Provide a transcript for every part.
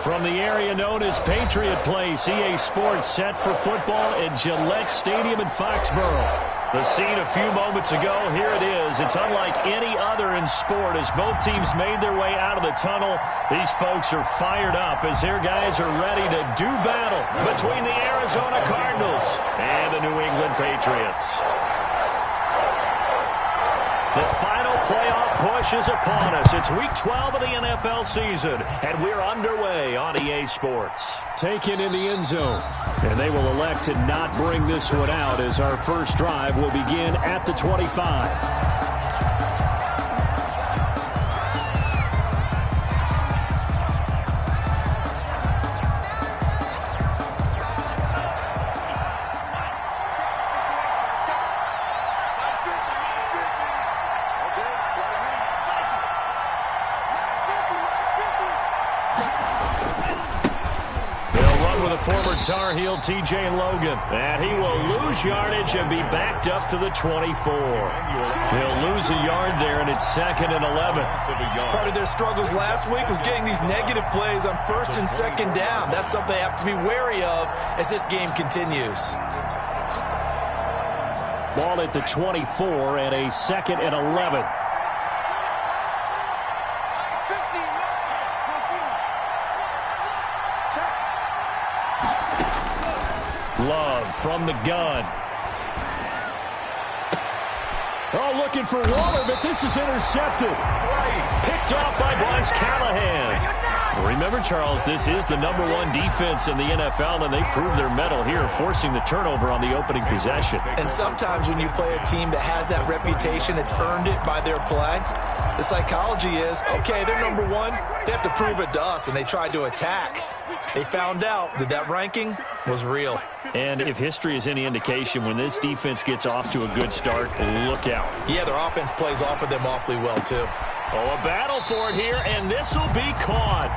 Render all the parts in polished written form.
From the area known as Patriot Place, EA Sports set for football at Gillette Stadium in Foxborough. The scene a few moments ago, here it is. It's unlike any other in sport as both teams made their way out of the tunnel. These folks are fired up as their guys are ready to do battle between the Arizona Cardinals and the New England Patriots. The final playoff push is upon us. It's Week 12 of the NFL season, and we're underway on EA Sports. Taken in the end zone, and they will elect to not bring this one out as our first drive will begin at the 25. Former Tar Heel T.J. Logan, and he will lose yardage and be backed up to the 24. He'll lose a yard there, and it's 2nd and 11. Part of their struggles last week was getting these negative plays on 1st and 2nd down. That's something they have to be wary of as this game continues. Ball at the 24 and a 2nd and 11. Love from the gun. Oh, looking for Waller, but this is intercepted. Picked off by Bryce Callahan. Remember, Charles, this is the #1 defense in the NFL, and they proved their mettle here, forcing the turnover on the opening possession. And sometimes when you play a team that has that reputation, that's earned it by their play, the psychology is, okay, they're #1. They have to prove it to us, and they tried to attack. They found out that that ranking was real. And if history is any indication, when this defense gets off to a good start, look out. Yeah, their offense plays off of them awfully well, too. Oh, a battle for it here, and this will be caught.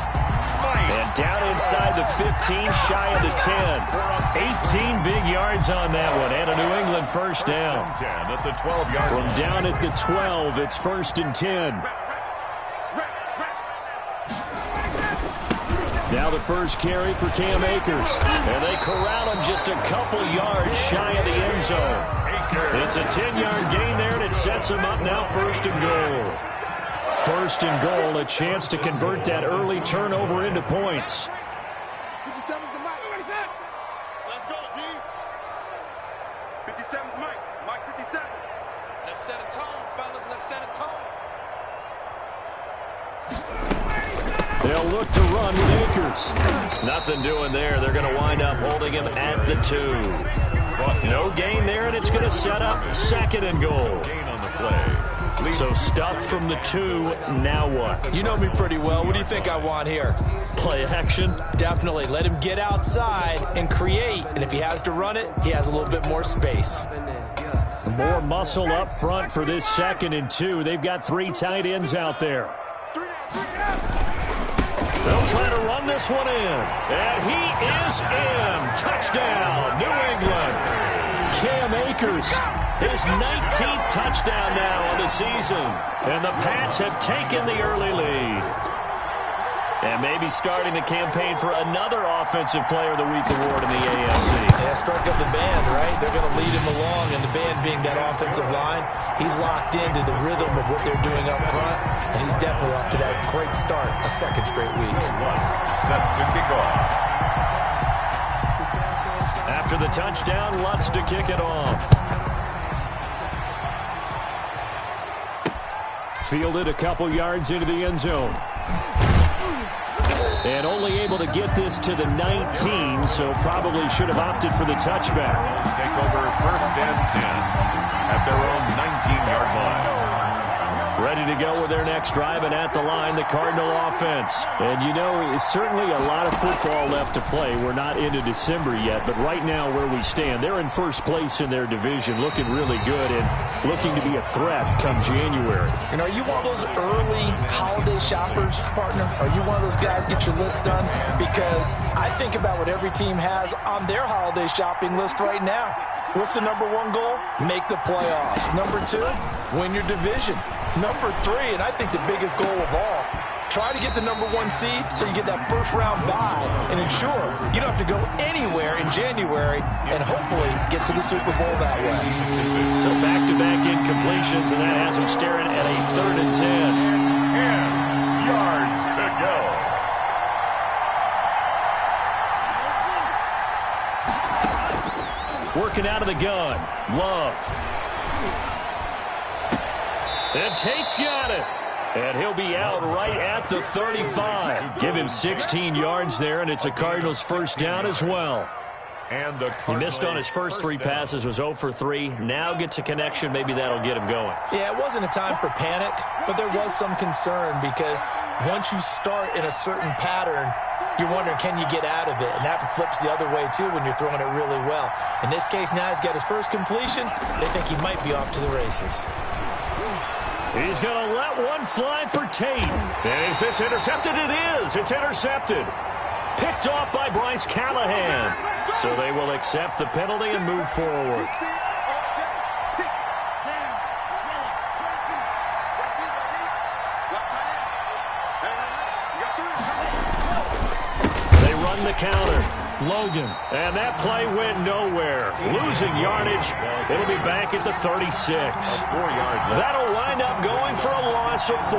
And down inside the 15, shy of the 10. 18 big yards on that one, and a New England first down. From down at the 12, it's 1st and 10. Now the first carry for Cam Akers. And they corral him just a couple yards shy of the end zone. It's a 10-yard gain there, and it sets him up now 1st and goal. 1st and goal, a chance to convert that early turnover into points. 57's the mic. Let's go, D. 57's Mike. Mike 57. Let's set a tone, fellas. Let's set a tone. They'll look to run with Akers. Nothing doing there. They're going to wind up holding him at the 2. No gain there, and it's going to set up 2nd and goal. Gain on the play. So stuffed from the 2. Now what? You know me pretty well. What do you think I want here? Play action? Definitely. Let him get outside and create. And if he has to run it, he has a little bit more space. More muscle up front for this 2nd and 2. They've got 3 tight ends out there. They'll try to run this one in. And he is in. Touchdown, New England. Cam Akers, his 19th touchdown now on the season. And the Pats have taken the early lead. And maybe starting the campaign for another Offensive Player of the Week award in the AFC. Yeah, strike up the band, right? They're going to lead him along, and the band being that offensive line, he's locked into the rhythm of what they're doing up front, and he's definitely off to that great start, a 2nd straight week. Set to kick off. After the touchdown, Lutz to kick it off. Fielded a couple yards into the end zone. And only able to get this to the 19, so probably should have opted for the touchback. Take over 1st and 10 at their own 19-yard line. Ready to go with their next drive, and at the line, the Cardinal offense. And, you know, it's certainly a lot of football left to play. We're not into December yet, but right now where we stand, they're in first place in their division, looking really good and looking to be a threat come January. And are you one of those early holiday shoppers, partner? Are you one of those guys get your list done? Because I think about what every team has on their holiday shopping list right now. What's the #1 goal? Make the playoffs. #2, win your division. #3, and I think the biggest goal of all, Try to get the #1 seed so you get that first-round bye and ensure you don't have to go anywhere in January and hopefully get to the Super Bowl that way. So back-to-back incompletions, and that has them staring at a 3rd and 10. 10 yards to go. Working out of the gun. Love. And Tate's got it. And he'll be out right at the 35. Give him 16 yards there, and it's a Cardinals first down as well. And he missed on his first 3 passes, was 0 for 3. Now gets a connection. Maybe that'll get him going. Yeah, it wasn't a time for panic, but there was some concern because once you start in a certain pattern, you're wondering, can you get out of it? And that flips the other way, too, when you're throwing it really well. In this case, now he's got his first completion. They think he might be off to the races. He's going to let one fly for Tate. And is this intercepted? It is. It's intercepted. Picked off by Bryce Callahan. So they will accept the penalty and move forward. They run the counter. Logan. And that play went nowhere. Losing yardage. It'll be back at the 36. That'll wind up going for a loss of 4.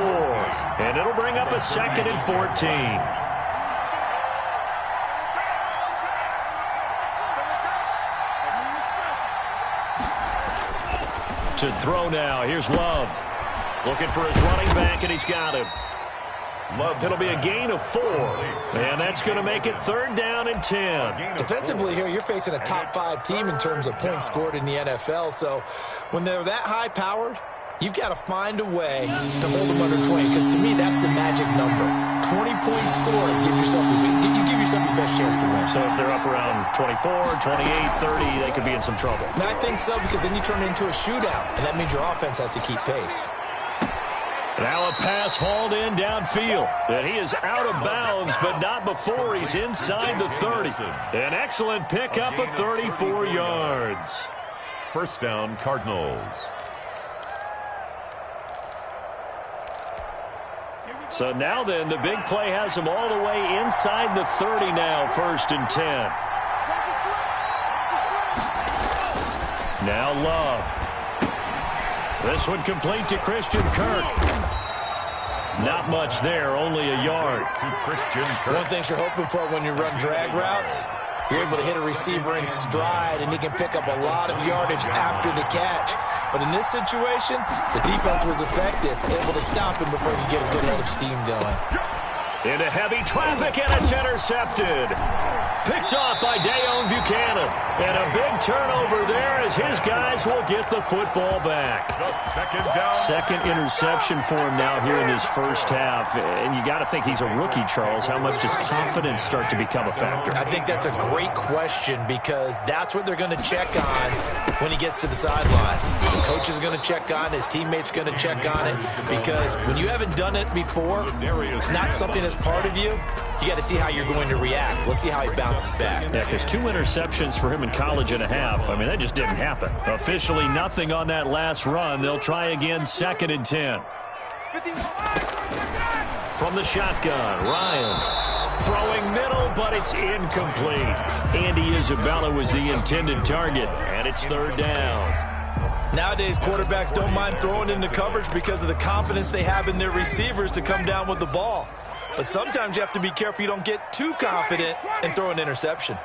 And it'll bring up a 2nd and 14. To throw now. Here's Love. Looking for his running back, and he's got him. It'll be a gain of 4. And that's going to make it 3rd down and 10. Defensively here, you're facing a top 5 team in terms of points scored in the NFL. So when they're that high-powered, you've got to find a way to hold them under 20. Because to me, that's the magic number. 20 points scored gives yourself you give yourself your best chance to win. So if they're up around 24, 28, 30, they could be in some trouble. And I think so, because then you turn it into a shootout. And that means your offense has to keep pace. Now a pass hauled in downfield. And he is out of bounds, but not before he's inside the 30. An excellent pickup of 34 yards. First down, Cardinals. So now then, the big play has him all the way inside the 30 now, 1st and 10. Now Love. This one complete to Christian Kirk. Not much there, only a yard. To Christian Kirk. One thing you're hoping for when you run drag routes, you're able to hit a receiver in stride, and he can pick up a lot of yardage after the catch. But in this situation, the defense was effective, able to stop him before he could get a good head of steam going. Into heavy traffic, and it's intercepted. Picked off by Dayon Buchanan. And a big turnover there as his guys will get the football back. Second interception for him now here in this first half. And you got to think he's a rookie, Charles. How much does confidence start to become a factor? I think that's a great question, because that's what they're going to check on when he gets to the sidelines. The coach is going to check on, his teammates going to check on it, because when you haven't done it before, it's not something that's part of you. You got to see how you're going to react. Let's see how he bounces back. Yeah, because 2 interceptions for him in college and a half. I mean, that just didn't happen. Officially nothing on that last run. They'll try again, 2nd and 10. From the shotgun, Ryan throwing middle, but it's incomplete. Andy Isabella was the intended target, and it's 3rd down. Nowadays, quarterbacks don't mind throwing into coverage because of the confidence they have in their receivers to come down with the ball. But sometimes you have to be careful you don't get too confident and throw an interception.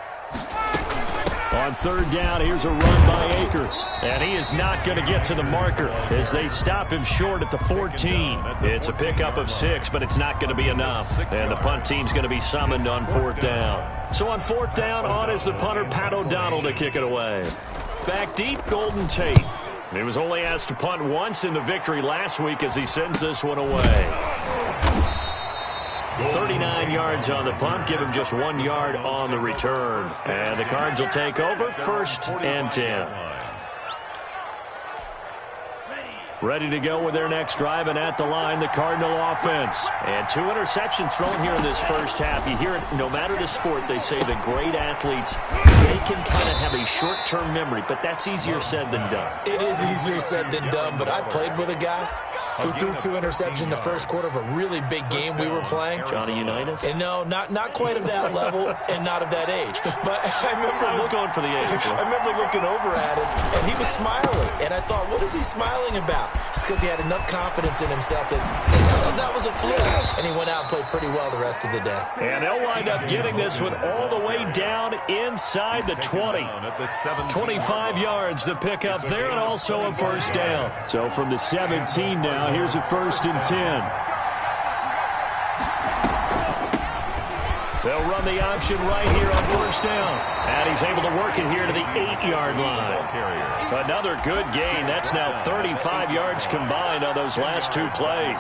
On 3rd down, here's a run by Akers. And he is not going to get to the marker as they stop him short at the 14. It's a pickup of 6, but it's not going to be enough. And the punt team's going to be summoned on 4th down. So on 4th down, on is the punter, Pat O'Donnell, to kick it away. Back deep, Golden Tate. He was only asked to punt once in the victory last week as he sends this one away. 39 yards on the punt, give him just 1 yard on the return. And the Cards will take over, 1st and 10. Ready to go with their next drive, and at the line, the Cardinal offense. And 2 interceptions thrown here in this first half. You hear it, no matter the sport, they say the great athletes, they can kind of have a short-term memory, but that's easier said than done. It is easier said than done, but I played with a guy who threw 2 interceptions in the first quarter of a really big game we were playing. Johnny Unitas? And no, not quite of that level and not of that age. But I was going for the age. I remember looking over at him, and he was smiling. And I thought, what is he smiling about? It's because he had enough confidence in himself that that was a fluke. And he went out and played pretty well the rest of the day. And they'll wind up getting this one all the way down inside the 20. 25 yards to pick up there, and also a first down. So from the 17 now, here's a 1st and 10. They'll run the option right here on 1st down. And he's able to work it here to the 8-yard line. Another good gain. That's now 35 yards combined on those last 2 plays.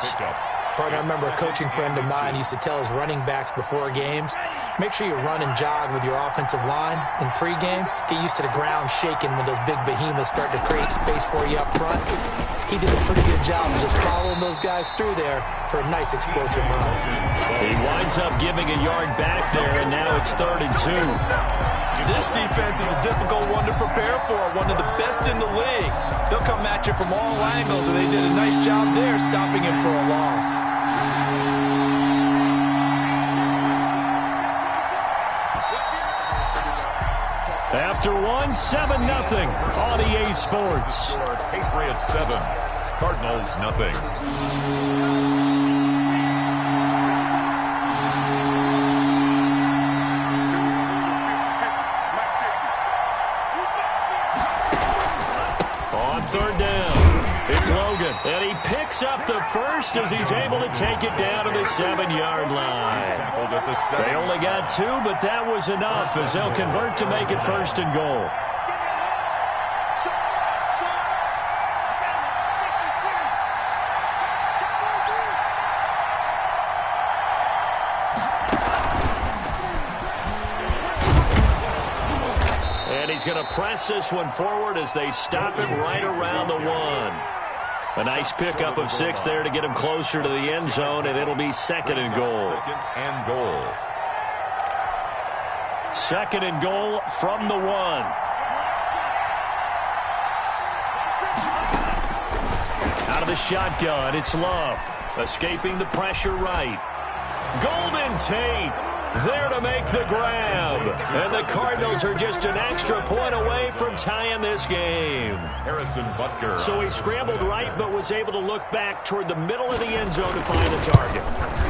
Partner, I remember a coaching friend of mine used to tell his running backs before games, make sure you run and jog with your offensive line in pregame. Get used to the ground shaking when those big behemoths start to create space for you up front. He did a pretty good job of just following those guys through there for a nice explosive run. He winds up giving a yard back there, and now it's 3rd and 2. This defense is a difficult one to prepare for, one of the best in the league. They'll come at you from all angles, and they did a nice job there stopping him for a loss. After 1, 7-0 on EA Sports. Patriots 7, Cardinals nothing. On 3rd down, it's Logan. And he picks up the first as he's able to take it down to the 7-yard line. They only got 2, but that was enough as they'll convert to make it 1st and goal. And he's going to press this one forward as they stop it right around the 1. A nice pickup of 6 there to get him closer to the end zone, and it'll be 2nd and goal. 2nd and goal from the 1. Out of the shotgun, it's Love. Escaping the pressure right. Golden Tate there to make the grab. And the Cardinals are just an extra point away from tying this game. Harrison Butker. So he scrambled right, but was able to look back toward the middle of the end zone to find the target.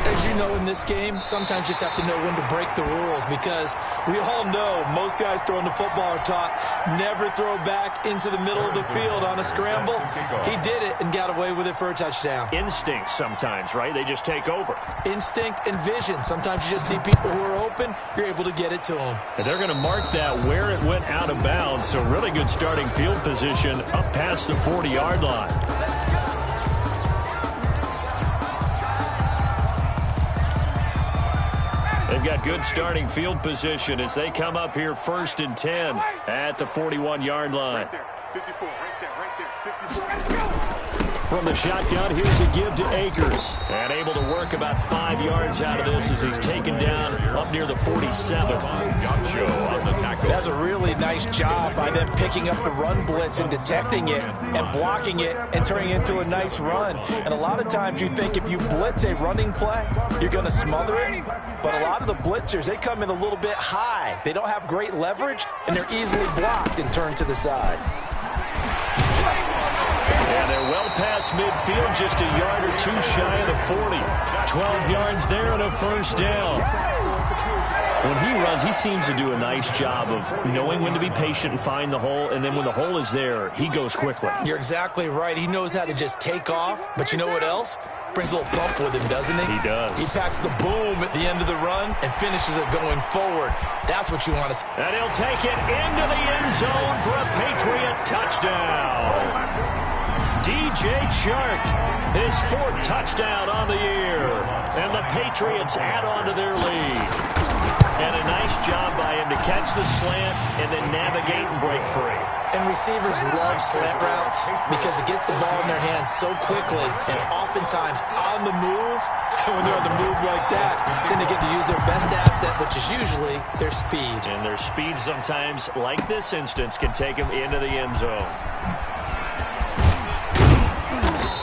As you know, in this game, sometimes you just have to know when to break the rules, because we all know most guys throwing the football are taught never throw back into the middle of the field on a scramble. He did it and got away with it for a touchdown. Instinct sometimes, right? They just take over. Instinct and vision. Sometimes you just see people who are open, you're able to get it to them. And they're going to mark that where it went out of bounds, so really good starting field position up past the 40-yard line. They've got good starting field position as they come up here 1st and 10 at the 41-yard line. 54, right there, 54. From the shotgun, here's a give to Akers. And able to work about 5 yards out of this as he's taken down up near the 47. That's a really nice job by them picking up the run blitz and detecting it and blocking it and turning it into a nice run. And a lot of times you think if you blitz a running play, you're going to smother it. But a lot of the blitzers, they come in a little bit high. They don't have great leverage, and they're easily blocked and turned to the side. And they're well past midfield, just a yard or 2 shy of the 40. 12 yards there and a first down. When he runs, he seems to do a nice job of knowing when to be patient and find the hole, and then when the hole is there, he goes quickly. You're exactly right. He knows how to just take off, but you know what else? Brings a little thump with him, doesn't he? He does. He packs the boom at the end of the run and finishes it going forward. That's what you want to see. And he'll take it into the end zone for a Patriot touchdown. DJ Chark, his 4th touchdown on the year. And the Patriots add on to their lead. And a nice job by him to catch the slant and then navigate and break free. And receivers love slant routes because it gets the ball in their hands so quickly and oftentimes on the move. And when they're on the move like that, then they get to use their best asset, which is usually their speed. And their speed sometimes, like this instance, can take them into the end zone.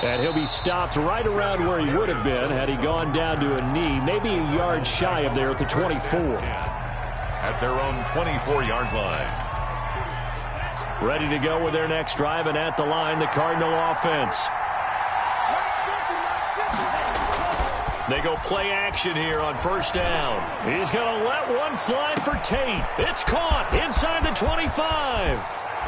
And he'll be stopped right around where he would have been had he gone down to a knee, maybe a yard shy of there at the 24. At their own 24-yard line. Ready to go with their next drive, and at the line, the Cardinal offense. They go play action here on first down. He's going to let one fly for Tate. It's caught inside the 25.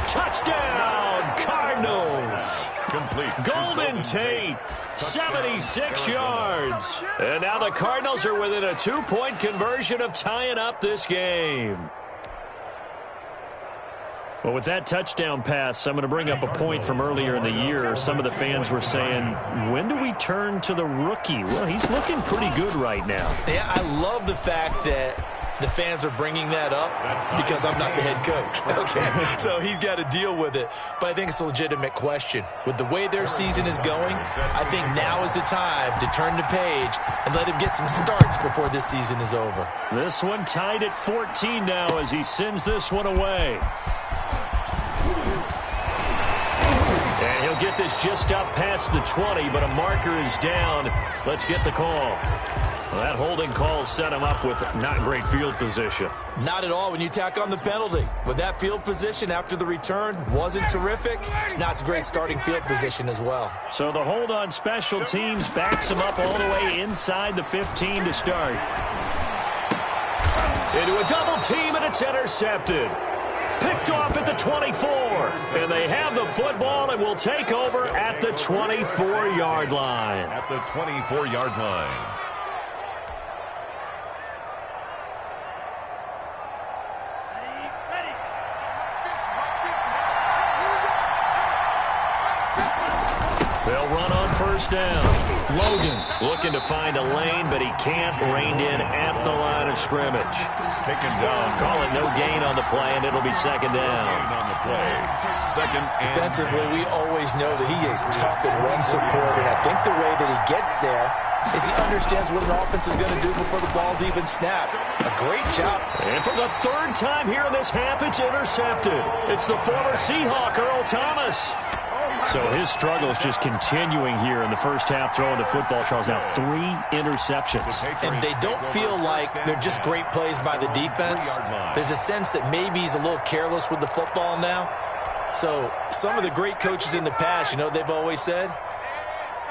Touchdown, Cardinals. Complete. Golden Tate, 76 yards. And now the Cardinals are within a 2-point conversion of tying up this game. Well, with that touchdown pass, I'm going to bring up a point from earlier in the year. Some of the fans were saying, when do we turn to the rookie? Well, he's looking pretty good right now. Yeah, I love the fact that the fans are bringing that up because I'm not the head coach. Okay, so he's got to deal with it. But I think it's a legitimate question. With the way their season is going, I think now is the time to turn the page and let him get some starts before this season is over. This one tied at 14 now as he sends this one away. And he'll get this just up past the 20, but a marker is down. Let's get the call. Well, that holding call set him up with not great field position. Not at all when you tack on the penalty. With that field position after the return wasn't terrific. It's not a great starting field position as well. So the hold on special teams backs him up all the way inside the 15 to start. Into a double team, and it's intercepted. Picked off at the 24. And they have the football and will take over at the 24-yard line. At the 24-yard line. They'll run on first down. Logan looking to find a lane, but he can't. Reined in at the line of scrimmage. Taken down. Call it no gain on the play, and it'll be second down. On the play. Second and defensively, we always know that he is tough in run support, and I think the way that he gets there is he understands what an offense is going to do before the ball's even snapped. A great job. And for the third time here in this half, it's intercepted. It's the former Seahawk, Earl Thomas. So his struggle is just continuing here in the first half, throwing the football. Charles, now 3 interceptions. And they don't feel like they're just great plays by the defense. There's a sense that maybe he's a little careless with the football now. So some of the great coaches in the past, you know, they've always said,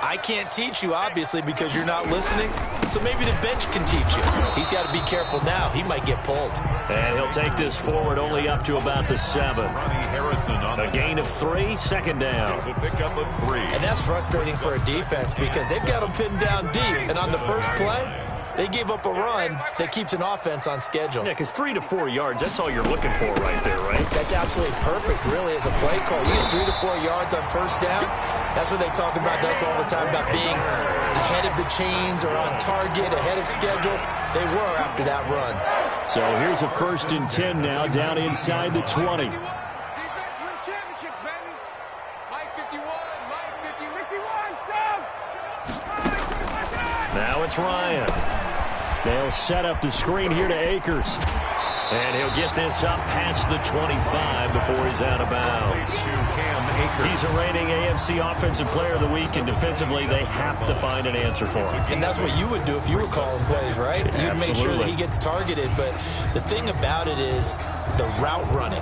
I can't teach you, obviously, because you're not listening. So maybe the bench can teach you. He's got to be careful now. He might get pulled. And he'll take this forward only up to about the 7. A gain of 3, second down. It's a pickup of 3. And that's frustrating for a defense because they've got them pinned down deep. And on the first play, they gave up a run that keeps an offense on schedule. Yeah, because 3 to 4 yards, that's all you're looking for right there, right? That's absolutely perfect, really, as a play call. You get 3 to 4 yards on first down. That's what they talk about us all the time, about being ahead of the chains or on target, ahead of schedule. They were after that run. So here's a 1st and 10 now, down inside the 20. Now it's Ryan. They'll set up the screen here to Akers. And he'll get this up past the 25 before he's out of bounds. He's a reigning AFC Offensive Player of the Week, and defensively they have to find an answer for him. And that's what you would do if you were calling plays, right? You'd make sure that he gets targeted. But the thing about it is the route running.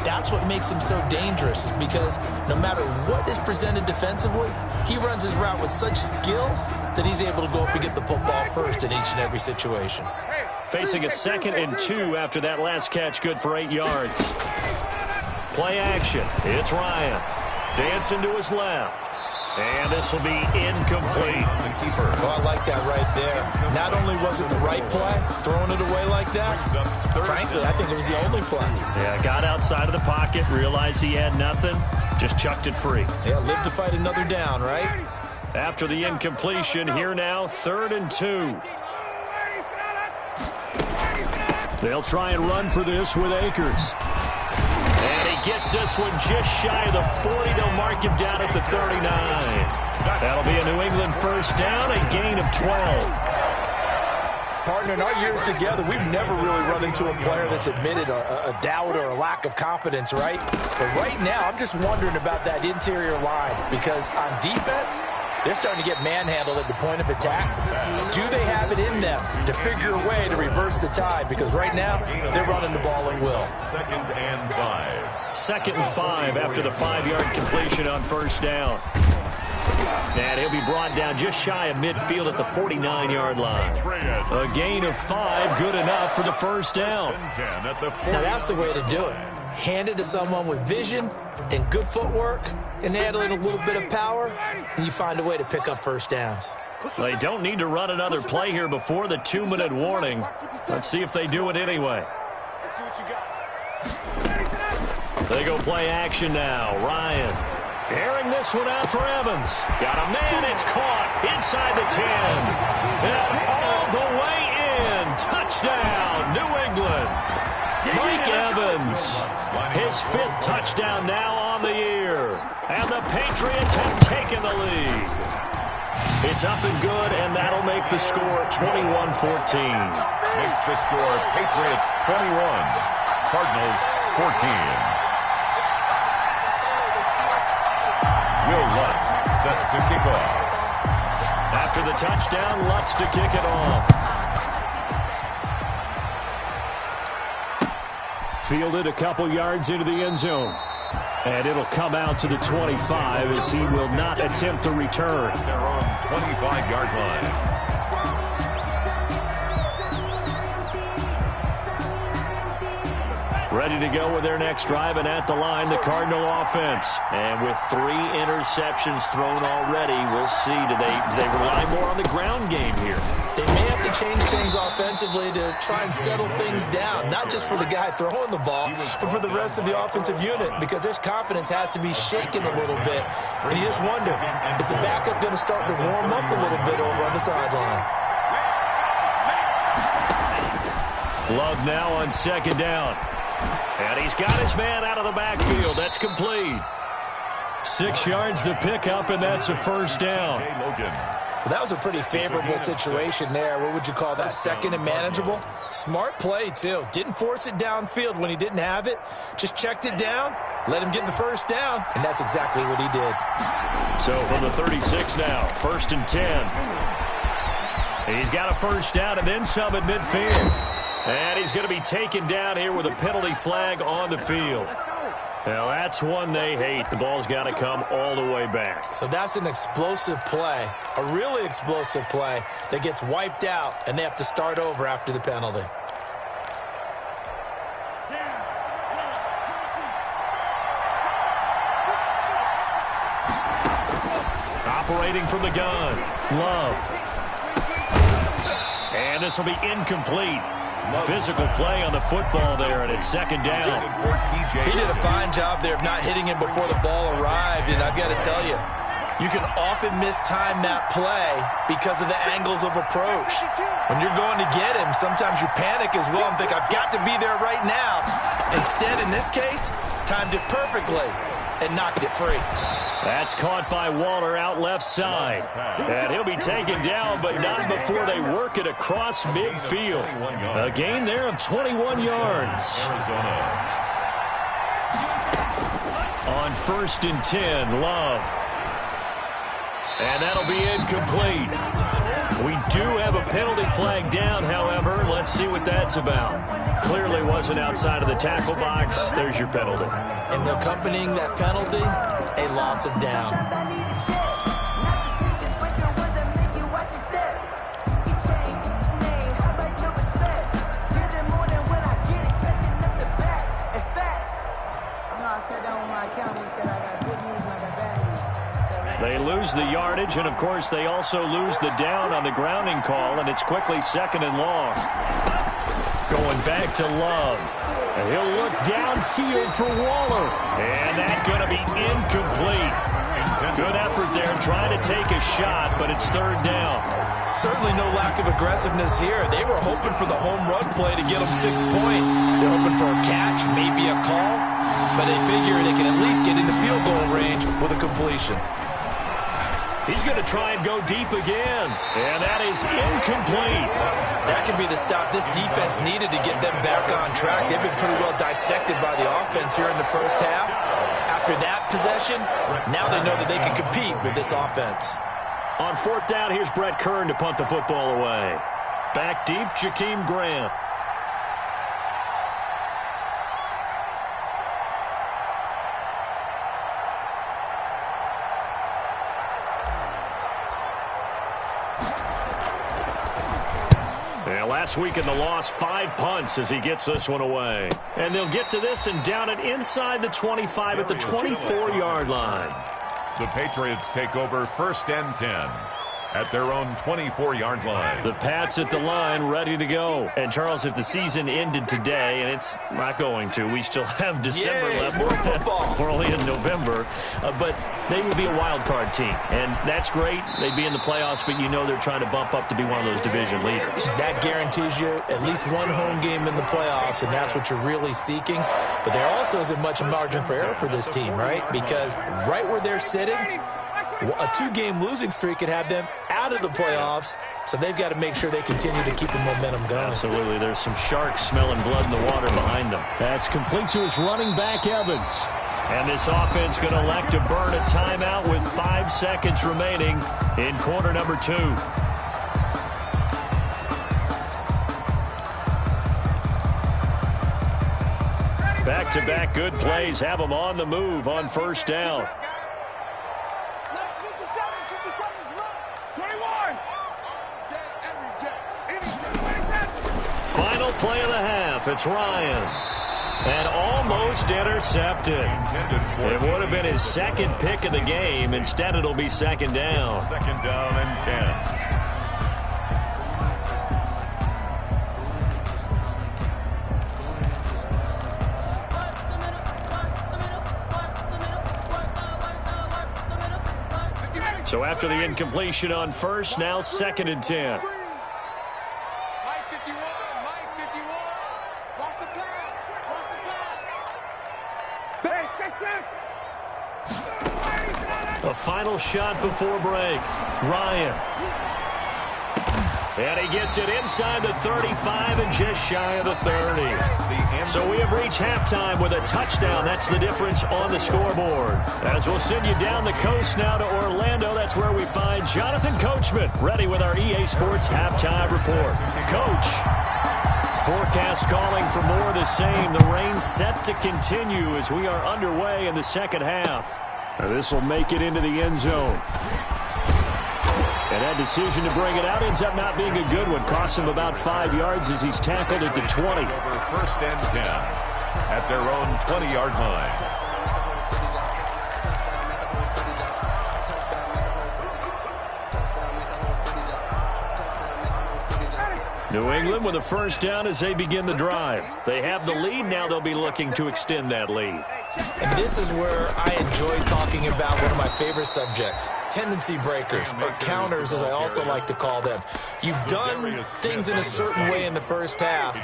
That's what makes him so dangerous, is because no matter what is presented defensively, he runs his route with such skill that he's able to go up and get the football first in each and every situation. Facing a 2nd and 2 after that last catch, good for 8 yards. Play action. It's Ryan. Dancing to his left. And this will be incomplete. Oh, I like that right there. Not only was it the right play, throwing it away like that, frankly, I think it was the only play. Yeah, got outside of the pocket, realized he had nothing, just chucked it free. Yeah, live to fight another down, right? After the incompletion, here now, 3rd and 2. They'll try and run for this with Akers. And he gets this one just shy of the 40. They'll mark him down at the 39. That'll be a New England first down, a gain of 12. Partner, in our years together, we've never really run into a player that's admitted a doubt or a lack of confidence, right? But right now, I'm just wondering about that interior line, because on defense, They're starting to get manhandled at the point of attack. Do they have it in them to figure a way to reverse the tide? Because right now, they're running the ball at will. 2nd and 5. 2nd and 5 after the 5-yard completion on first down. And he'll be brought down just shy of midfield at the 49-yard line. A gain of 5, good enough for the first down. Now that's the way to do it. Hand it to someone with vision and good footwork and add a little bit of power, and you find a way to pick up first downs. They don't need to run another play here before the 2-minute warning. Let's see if they do it anyway. They go play action now. Ryan airing this one out for Evans. Got a man. It's caught inside the 10. And all the way in. Touchdown, New England. Mike Evans, his 5th touchdown now on the year. And the Patriots have taken the lead. It's up and good, and that'll make the score 21-14. Makes the score Patriots 21, Cardinals 14. Will Lutz set to kick off. After the touchdown, Lutz to kick it off. Fielded a couple yards into the end zone. And it'll come out to the 25 as he will not attempt to return. Their own 25-yard line. Ready to go with their next drive, and at the line, the Cardinal offense. And with 3 interceptions thrown already, we'll see. Do they rely more on the ground game here? They may have to change things offensively to try and settle things down, not just for the guy throwing the ball, but for the rest of the offensive unit, because their confidence has to be shaken a little bit. And you just wonder, is the backup going to start to warm up a little bit over on the sideline? Love now on 2nd down. And he's got his man out of the backfield. That's complete. 6 yards the pickup, and that's a first down. Well, that was a pretty favorable situation there. What would you call that? 2nd and manageable? Smart play, too. Didn't force it downfield when he didn't have it. Just checked it down, let him get the first down, and that's exactly what he did. So from the 36 now, 1st and 10. He's got a first down and then some at midfield. And he's going to be taken down here with a penalty flag on the field. Now, that's one they hate. The ball's got to come all the way back. So that's an explosive play, a really explosive play that gets wiped out, and they have to start over after the penalty. Operating from the gun, Love. And this will be incomplete. Physical play on the football there, and it's 2nd down. He did a fine job there of not hitting him before the ball arrived, and I've got to tell you, you can often mistime that play because of the angles of approach. When you're going to get him, sometimes you panic as well and think, I've got to be there right now. Instead, in this case, timed it perfectly and knocked it free. That's caught by Waller out left side. And he'll be taken down, but not before they work it across midfield. A gain there of 21 yards. On 1st and 10, Love. And that'll be incomplete. We do have a penalty flag down, however. Let's see what that's about. Clearly wasn't outside of the tackle box. There's your penalty. And accompanying that penalty, a loss of down. They lose the yardage, and of course they also lose the down on the grounding call, and it's quickly 2nd and long. Going back to Love. He'll look downfield for Waller. And that's going to be incomplete. Good effort there trying to take a shot, but it's 3rd down. Certainly no lack of aggressiveness here. They were hoping for the home run play to get them 6 points. They're hoping for a catch, maybe a call, but they figure they can at least get into field goal range with a completion. He's going to try and go deep again, and that is incomplete. That could be the stop this defense needed to get them back on track. They've been pretty well dissected by the offense here in the first half. After that possession, now they know that they can compete with this offense. On fourth down, here's Brett Kern to punt the football away. Back deep, Jakeem Grant. Last week in the loss, 5 punts as he gets this one away. And they'll get to this and down it inside the 25 at the 24-yard line. The Patriots take over 1st and 10 at their own 24-yard line. The Pats at the line, ready to go. And, Charles, if the season ended today, and it's not going to, we still have December left. More football. We're only in November. But they would be a wild card team. And that's great. They'd be in the playoffs, but you know they're trying to bump up to be one of those division leaders. That guarantees you at least one home game in the playoffs, and that's what you're really seeking. But there also isn't much margin for error for this team, right? Because right where they're sitting, a 2-game losing streak could have them out of the playoffs, so they've got to make sure they continue to keep the momentum going. Absolutely. There's some sharks smelling blood in the water behind them. That's complete to his running back, Evans. And this offense going to elect to burn a timeout with 5 seconds remaining in quarter number 2. Back-to-back good plays have them on the move on first down. Final play of the half. It's Ryan. And almost intercepted. It would have been his second pick of the game. Instead, it'll be second down. Second down and 10. So after the incompletion on first, now second and 10. A final shot before break. Ryan. And he gets it inside the 35 and just shy of the 30. So we have reached halftime with a touchdown. That's the difference on the scoreboard. As we'll send you down the coast now to Orlando, that's where we find Jonathan Coachman, ready with our EA Sports Halftime Report. Coach, forecast calling for more of the same. The rain set to continue as we are underway in the second half. This will make it into the end zone. And that decision to bring it out ends up not being a good one. Costs him about 5 yards as he's tackled at the 20. Over 1st and 10 at their own 20-yard line. New England with a first down as they begin the drive. They have the lead. Now they'll be looking to extend that lead. And this is where I enjoy talking about one of my favorite subjects, tendency breakers, or counters as I also like to call them. You've done things in a certain way in the first half,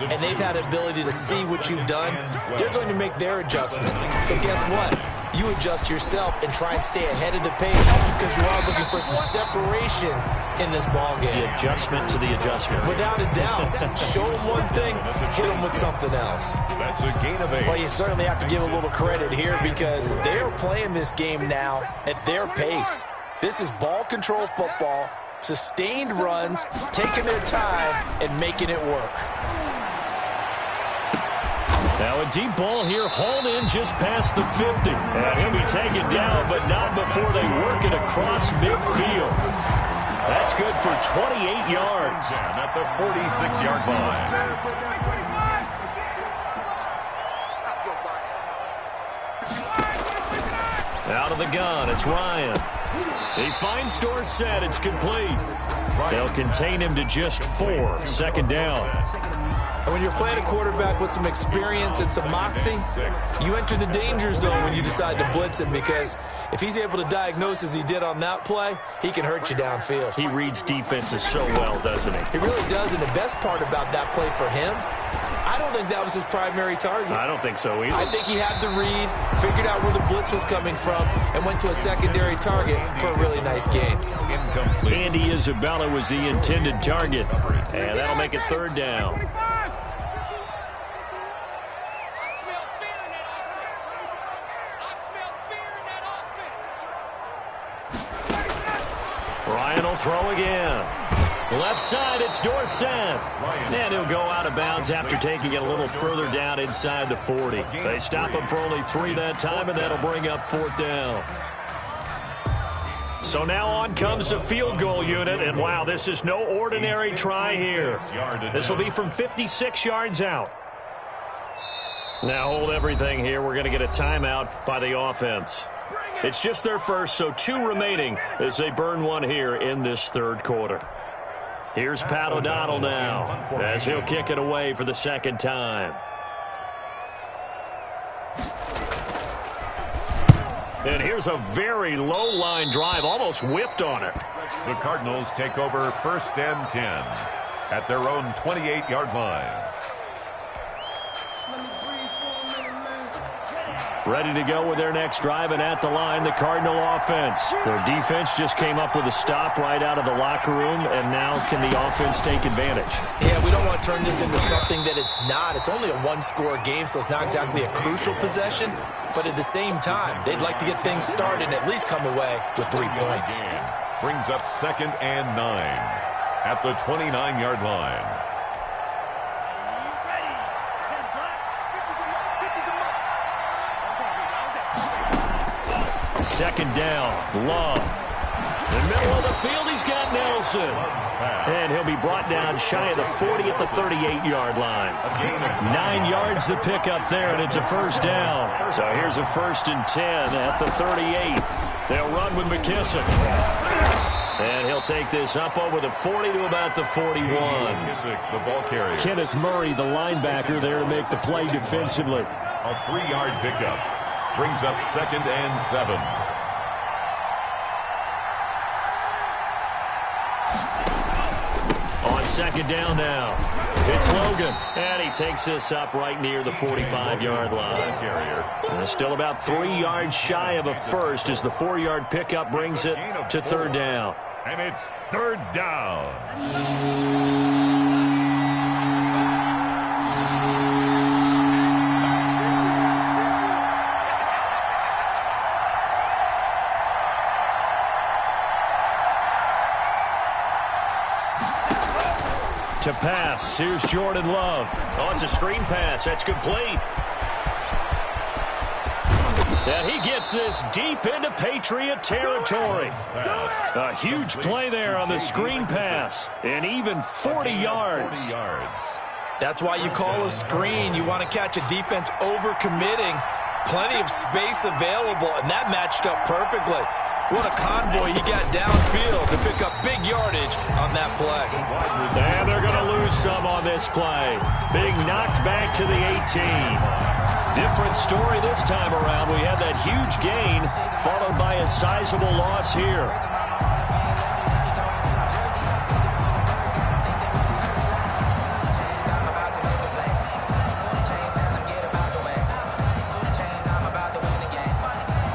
and they've had ability to see what you've done. They're going to make their adjustments. So guess what? You adjust yourself and try and stay ahead of the pace because you are looking for some separation in this ballgame. The adjustment to the adjustment. Without a doubt. Show them one thing, hit them with something else. That's a gain of 8. Well, you certainly have to give a little credit here because they're playing this game now at their pace. This is ball control football, sustained runs, taking their time, and making it work. Now a deep ball here, hauled in just past the 50. And he'll be taken down, but not before they work it across midfield. That's good for 28 yards. At the 46-yard line. Out of the gun, it's Ryan. He finds Dorsett, it's complete. They'll contain him to just 4, second down. And when you're playing a quarterback with some experience and some moxie, you enter the danger zone when you decide to blitz him because if he's able to diagnose as he did on that play, he can hurt you downfield. He reads defenses so well, doesn't he? He really does, and the best part about that play for him, I don't think that was his primary target. I don't think so either. I think he had the read, figured out where the blitz was coming from, and went to a secondary target for a really nice gain. Andy Isabella was the intended target, and that'll make it third down. throw again. Left side, it's Dorsett. And he'll go out of bounds after taking it a little further down inside the 40. They stop him for only 3 that time, and that'll bring up 4th down. So now on comes the field goal unit, and wow, this is no ordinary try here. This will be from 56 yards out. Now hold everything here. We're going to get a timeout by the offense. It's just their first, so 2 remaining as they burn 1 here in this 3rd quarter. Here's Pat O'Donnell now as he'll kick it away for the 2nd time. And here's a very low line drive, almost whiffed on it. The Cardinals take over 1st and 10 at their own 28-yard line. Ready to go with their next drive, and at the line, the Cardinal offense. Their defense just came up with a stop right out of the locker room, and now can the offense take advantage? Yeah, we don't want to turn this into something that it's not. It's only a 1-score game, so it's not exactly a crucial possession. But at the same time, they'd like to get things started and at least come away with 3 points. Brings up 2nd and 9 at the 29-yard line. Second down, Love. In the middle of the field, he's got Nelson. And he'll be brought down shy of the 40 at the 38-yard line. 9 yards to pick up there, and it's a 1st down. So here's a 1st and 10 at the 38. They'll run with McKissick. And he'll take this up over the 40 to about the 41. McKissick, the ball carrier. Kenneth Murray, the linebacker, there to make the play defensively. A 3-yard pickup. Brings up 2nd and 7. On 2nd down now, it's Logan. And he takes this up right near the 45-yard line. And still about 3 yards shy of a 1st as the 4-yard pickup brings it to 3rd down. And it's 3rd down. To pass, here's Jordan Love. Oh, it's a screen pass. That's complete. And he gets this deep into Patriot territory. A huge play there on the screen pass. And even 40 yards. That's why you call a screen. You want to catch a defense over-committing. Plenty of space available, and that matched up perfectly. What a convoy he got downfield to pick up big yardage on that play. And they're going to lose some on this play. Being knocked back to the 18. Different story this time around. We had that huge gain followed by a sizable loss here.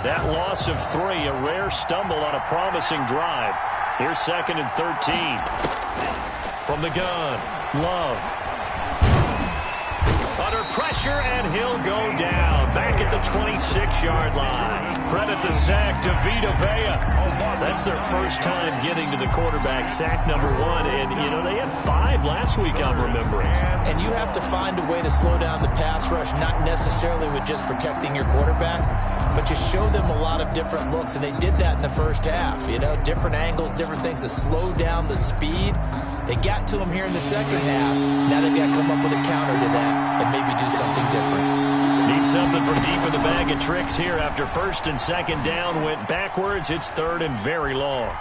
That loss of 3, a rare stumble on a promising drive. Here's 2nd and 13. From the gun, Love. Under pressure, and he'll go down. Back at the 26-yard line. Credit the sack to Vita Vea. That's their first time getting to the quarterback, sack number 1. And, you know, they had 5 last week, I'm remembering. And you have to find a way to slow down the pass rush, not necessarily with just protecting your quarterback, but you show them a lot of different looks, and they did that in the first half. You know, different angles, different things to slow down the speed. They got to him here in the second half. Now they've got to come up with a counter to that and maybe do something different. Need something from deep in the bag of tricks here after 1st and 2nd down. Went backwards. It's 3rd and very long.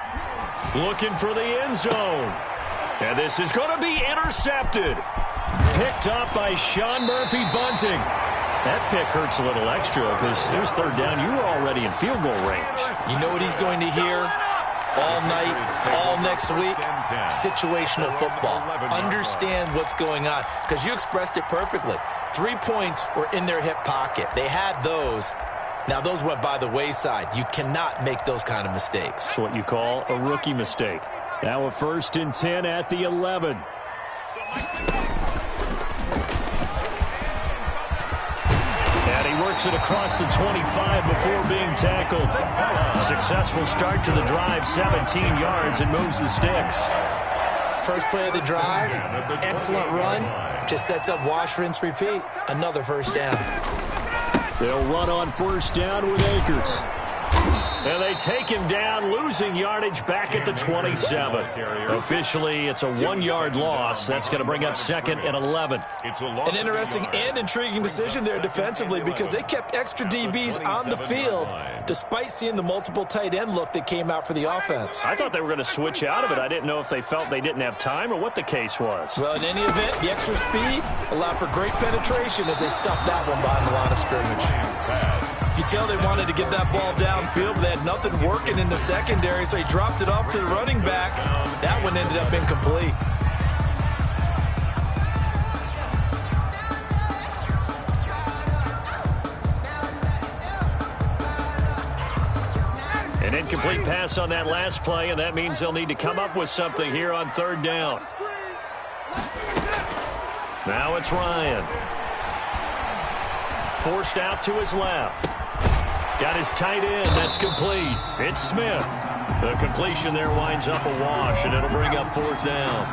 Looking for the end zone. And this is going to be intercepted. Picked up by Sean Murphy-Bunting. That pick hurts a little extra because it was 3rd down. You were already in field goal range. You know what he's going to hear all night, all next week? Situational football. Understand what's going on, because you expressed it perfectly. 3 points were in their hip pocket. They had those. Now, those went by the wayside. You cannot make those kind of mistakes. It's what you call a rookie mistake. Now a 1st and 10 at the 11. And he works it across the 25 before being tackled. Successful start to the drive, 17 yards, and moves the sticks. First play of the drive, excellent run. Just sets up wash, rinse, repeat. Another first down. They'll run on first down with Akers. And they take him down, losing yardage back at the 27. Officially, it's a 1-yard loss. That's going to bring up second and 11. An interesting and intriguing decision there defensively because they kept extra DBs on the field despite seeing the multiple tight end look that came out for the offense. I thought they were going to switch out of it. I didn't know if they felt they didn't have time or what the case was. Well, in any event, the extra speed allowed for great penetration as they stuffed that one behind the line of scrimmage. You can tell they wanted to get that ball downfield, but they had nothing working in the secondary, so he dropped it off to the running back. That one ended up incomplete. An incomplete pass on that last play, and that means they'll need to come up with something here on third down. Now it's Ryan. Forced out to his left. Got his tight end. That's complete. It's Smith. The completion there winds up a wash, and it'll bring up fourth down.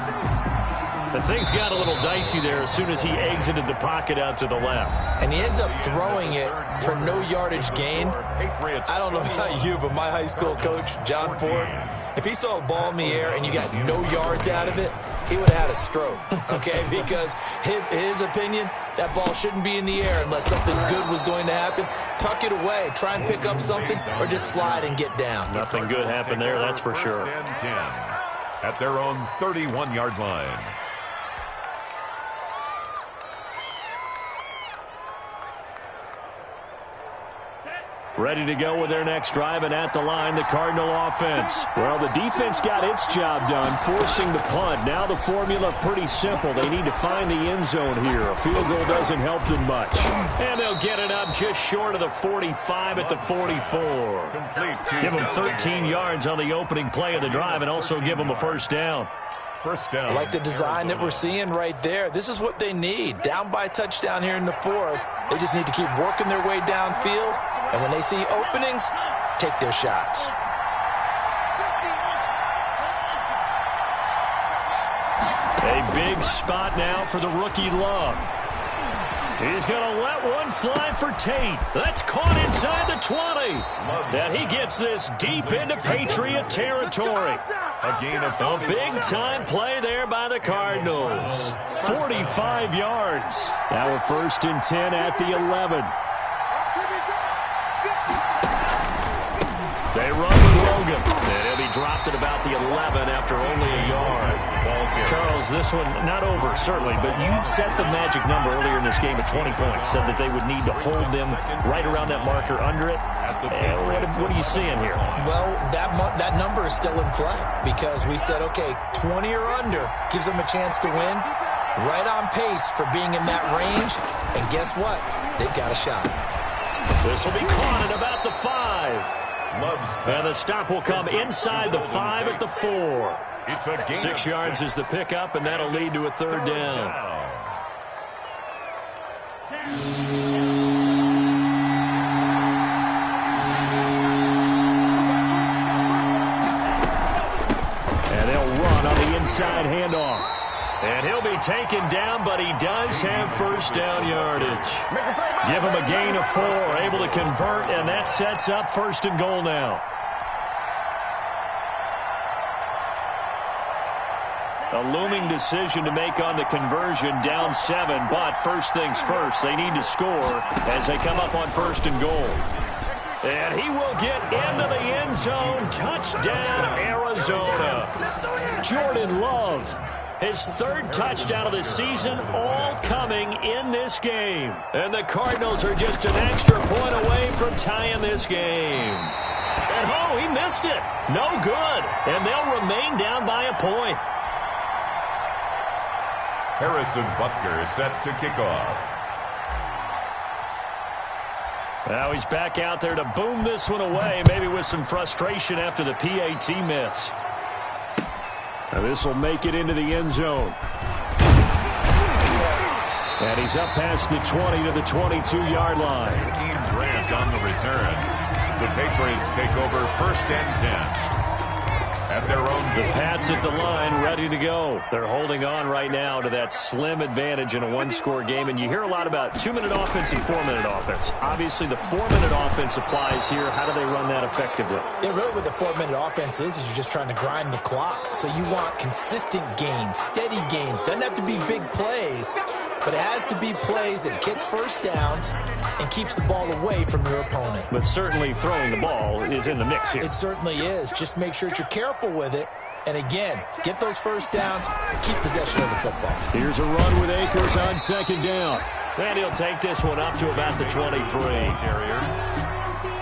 The things got a little dicey there as soon as he exited the pocket out to the left. And he ends up throwing it for no yardage gained. I don't know about you, but my high school coach, John Ford, if he saw a ball in the air and you got no yards out of it, he would have had a stroke, okay? Because his opinion, that ball shouldn't be in the air unless something good was going to happen. Tuck it away, try and pick up something, or just slide and get down. Nothing good happened there, that's for sure. First and 10 at their own 31-yard line. Ready to go with their next drive, and at the line, the Cardinal offense. Well, the defense got its job done, forcing the punt. Now the formula pretty simple. They need to find the end zone here. A field goal doesn't help them much. And they'll get it up just short of the 45 at the 44. Give them 13 yards on the opening play of the drive and also give them a first down. First down. I like the design that we're seeing right there. This is what they need. Down by a touchdown here in the fourth. They just need to keep working their way downfield. And when they see openings, take their shots. A big spot now for the rookie Love. He's going to let one fly for Tate. That's caught inside the 20. And he gets this deep into Patriot territory. A big-time play there by the Cardinals. 45 yards. Now a first and 10 at the 11. They run with Logan. And he'll be dropped at about the 11 after only a yard. Charles, this one not over, certainly, but you set the magic number earlier in this game at 20 points. Said that they would need to hold them right around that marker under it. What are you seeing here? Well, that number is still in play because we said, okay, 20 or under gives them a chance to win. Right on pace for being in that range. And guess what? They've got a shot. This will be caught at about the 5. And the stop will come inside the 5 at the 4. 6 yards is the pickup, and that'll lead to a third down. And they'll run on the inside handoff. And he'll be taken down, but he does have first down yardage. Give him a gain of 4, able to convert, and that sets up first and goal now. A looming decision to make on the conversion, down 7, but first things first, they need to score as they come up on first and goal. And he will get into the end zone. Touchdown, Arizona. Jordan Love, his third touchdown of the season, all coming in this game. And the Cardinals are just an extra point away from tying this game. And oh, he missed it. No good. And they'll remain down by a point. Harrison Butker set to kick off. Now he's back out there to boom this one away, maybe with some frustration after the PAT miss. Now this will make it into the end zone. And he's up past the 20 to the 22-yard line. Team Grant on the return. The Patriots take over 1st and 10. At their own. The Pats at the line, ready to go. They're holding on right now to that slim advantage in a one-score game. And you hear a lot about 2-minute offense and 4-minute offense. Obviously, the 4-minute offense applies here. How do they run that effectively? Yeah, really what the 4-minute offense is you're just trying to grind the clock. So you want consistent gains, steady gains. Doesn't have to be big plays, but it has to be plays that gets first downs and keeps the ball away from your opponent. But certainly throwing the ball is in the mix here. It certainly is. Just make sure that you're careful with it. And again, get those first downs, keep possession of the football. Here's a run with Akers on 2nd down. And he'll take this one up to about the 23.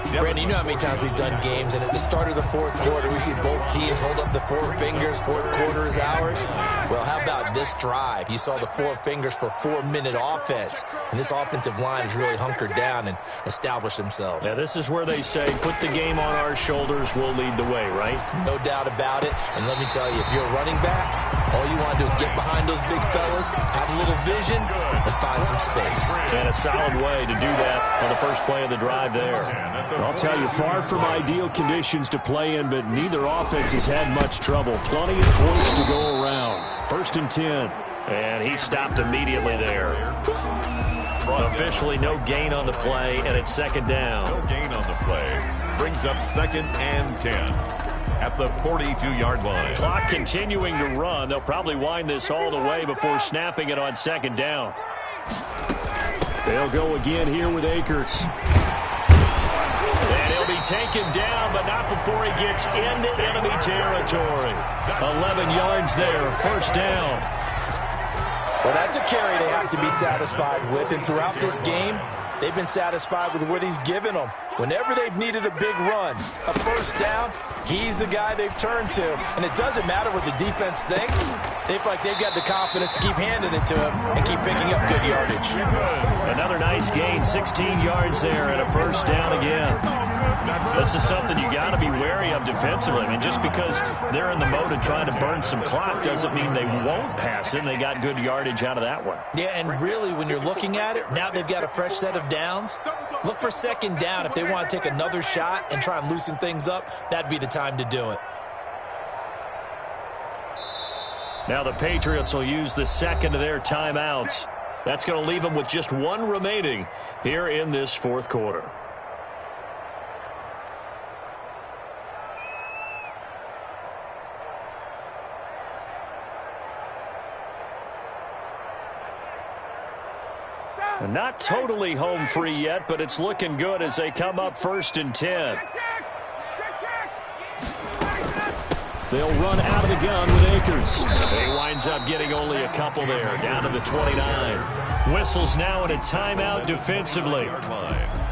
Brandon, you know how many times we've done games, and at the start of the 4th quarter, we see both teams hold up the 4 fingers, 4th quarter is ours. Well, how about this drive? You saw the 4 fingers for 4-minute offense, and this offensive line has really hunkered down and established themselves. Now, this is where they say, put the game on our shoulders, we'll lead the way, right? No doubt about it, and let me tell you, if you're a running back, all you want to do is get behind those big fellas, have a little vision, and find some space. And a solid way to do that on the first play of the drive there. I'll tell you, far from ideal conditions to play in, but neither offense has had much trouble. Plenty of points to go around. 1st and 10. And he stopped immediately there. Officially no gain on the play, and it's 2nd down. No gain on the play. Brings up 2nd and 10 at the 42-yard line. Clock continuing to run. They'll probably wind this all the way before snapping it on 2nd down. They'll go again here with Akers. And he'll be taken down, but not before he gets into enemy territory. 11 yards there, 1st down. Well, that's a carry they have to be satisfied with, and throughout this game, they've been satisfied with what he's given them. Whenever they've needed a big run, a 1st down, he's the guy they've turned to. And it doesn't matter what the defense thinks. They feel like they've got the confidence to keep handing it to him and keep picking up good yardage. Another nice gain, 16 yards there, and a 1st down again. This is something you got to be wary of defensively. I mean, just because they're in the mode of trying to burn some clock doesn't mean they won't pass it. They got good yardage out of that one. Yeah, and really, when you're looking at it, now they've got a fresh set of downs. Look for 2nd down. If they want to take another shot and try and loosen things up, that'd be the time to do it. Now the Patriots will use the 2nd of their timeouts. That's going to leave them with just 1 remaining here in this 4th quarter. Not totally home free yet, but it's looking good as they come up 1st and 10. They'll run out of the gun with Akers. He winds up getting only a couple there, down to the 29. Whistles now in a timeout defensively.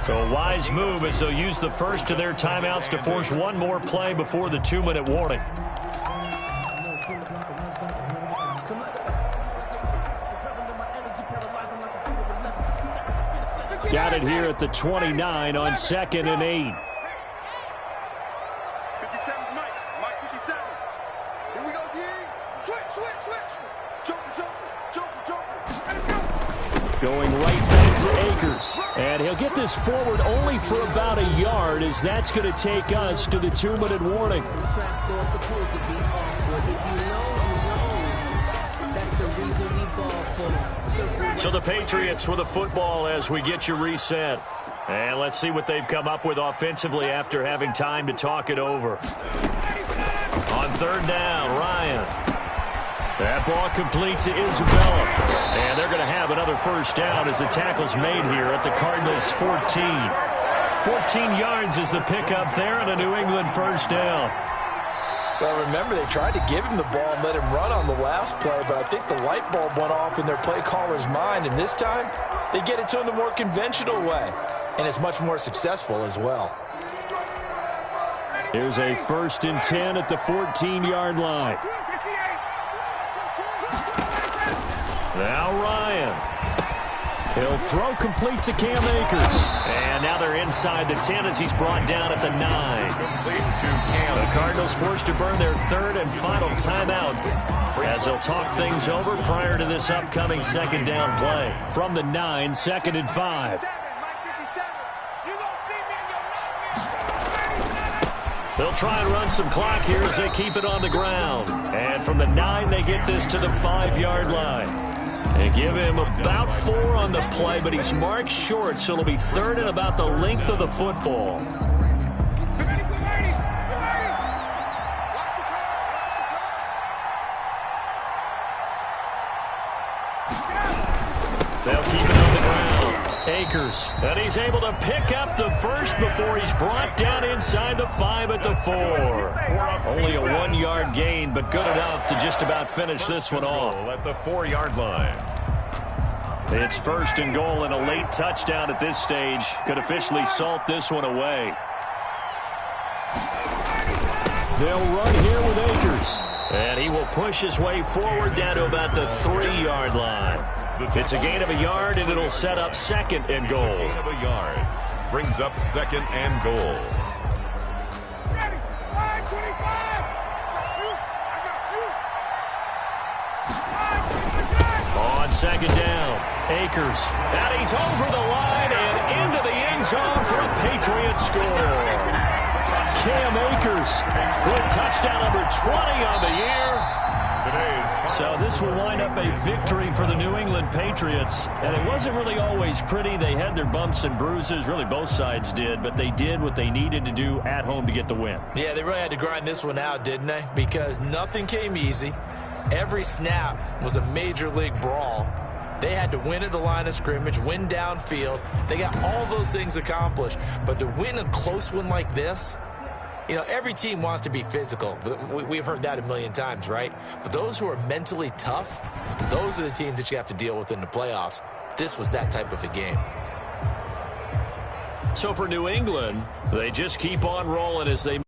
So a wise move as they'll use the 1st of their timeouts to force 1 more play before the 2-minute warning. Got it here at the 29 on 2nd and 8. 57, Mike 57. Here we go, D. Switch. Jump. Going right back to Akers. And he'll get this forward only for about a yard, as that's going to take us to the 2-minute warning. So the Patriots with a football as we get you reset. And let's see what they've come up with offensively after having time to talk it over. On 3rd down, Ryan. That ball complete to Isabella. And they're going to have another 1st down as the tackle's made here at the Cardinals' 14. 14 yards is the pickup there and a New England 1st down. Well, remember, they tried to give him the ball and let him run on the last play, but I think the light bulb went off in their play caller's mind, and this time they get it to him the more conventional way, and it's much more successful as well. Here's a 1st and 10 at the 14-yard line. Now Ryan. He'll throw complete to Cam Akers. And now they're inside the 10 as he's brought down at the 9. Complete to Cam. The Cardinals forced to burn their third and final timeout as they'll talk things over prior to this upcoming second down play. From the 9, 2nd and 5. They'll try and run some clock here as they keep it on the ground. And from the 9, they get this to the 5-yard line. They give him about 4 on the play, but he's marked short, so it'll be 3rd and about the length of the football. They'll keep it on the ground. Akers, and he's able to pick up the first before he's brought down inside the 5 at the 4. Only a 1-yard gain, but good enough to just about finish this one off. At the 4-yard line. It's 1st and goal, and a late touchdown at this stage could officially salt this one away. They'll run here with Akers. And he will push his way forward down to about the 3-yard line. It's a gain of a yard, and it'll set up 2nd and goal. Gain of a yard. Brings up 2nd and goal. On 2nd down, Akers. And he's over the line and into the end zone for a Patriot score. Cam Akers with touchdown number 20 on the year. So this will wind up a victory for the New England Patriots. And it wasn't really always pretty. They had their bumps and bruises. Really, both sides did. But they did what they needed to do at home to get the win. Yeah, they really had to grind this one out, didn't they? Because nothing came easy. Every snap was a major league brawl. They had to win at the line of scrimmage, win downfield. They got all those things accomplished. But to win a close one like this, you know, every team wants to be physical. We've heard that a million times, right? But those who are mentally tough, those are the teams that you have to deal with in the playoffs. This was that type of a game. So for New England, they just keep on rolling as they